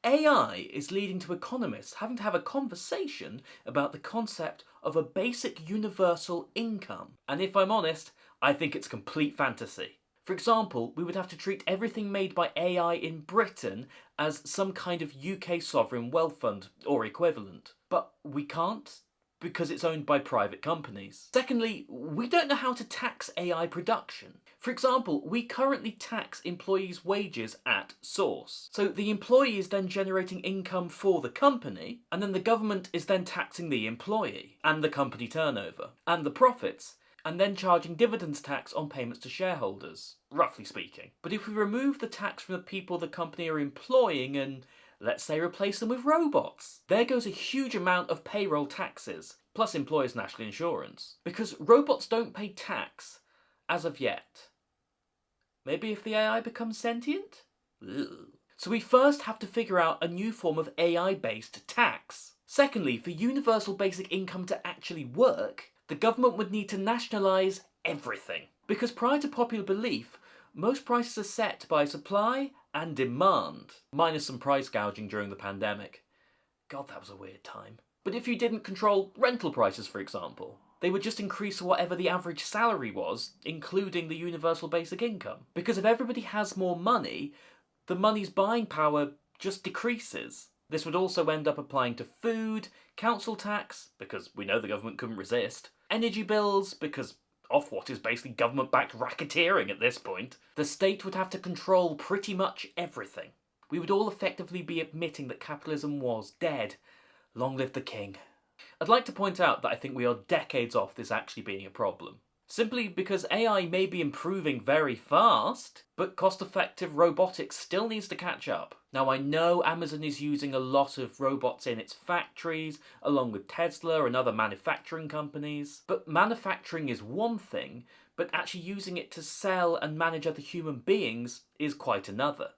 AI is leading to economists having to have a conversation about the concept of a basic universal income. And if I'm honest, I think it's complete fantasy. For example, we would have to treat everything made by AI in Britain as some kind of UK sovereign wealth fund or equivalent. But we can't, because it's owned by private companies. Secondly, we don't know how to tax AI production. For example, we currently tax employees' wages at source. So the employee is then generating income for the company, and then the government is then taxing the employee, and the company turnover, and the profits, and then charging dividends tax on payments to shareholders, roughly speaking. But if we remove the tax from the people the company are employing and, let's say, replace them with robots, there goes a huge amount of payroll taxes, plus employers' national insurance. Because robots don't pay tax, as of yet. Maybe if the AI becomes sentient? Ugh. So we first have to figure out a new form of AI-based tax. Secondly, for universal basic income to actually work, the government would need to nationalise everything. Because prior to popular belief, most prices are set by supply and demand, minus some price gouging during the pandemic. God, that was a weird time. But if you didn't control rental prices, for example, they would just increase to whatever the average salary was, including the universal basic income. Because if everybody has more money, the money's buying power just decreases. This would also end up applying to food, council tax, because we know the government couldn't resist, energy bills, because Ofwat is basically government-backed racketeering at this point. The state would have to control pretty much everything. We would all effectively be admitting that capitalism was dead. Long live the king. I'd like to point out that I think we are decades off this actually being a problem. Simply because AI may be improving very fast, but cost-effective robotics still needs to catch up. Now I know Amazon is using a lot of robots in its factories, along with Tesla and other manufacturing companies, but manufacturing is one thing, but actually using it to sell and manage other human beings is quite another.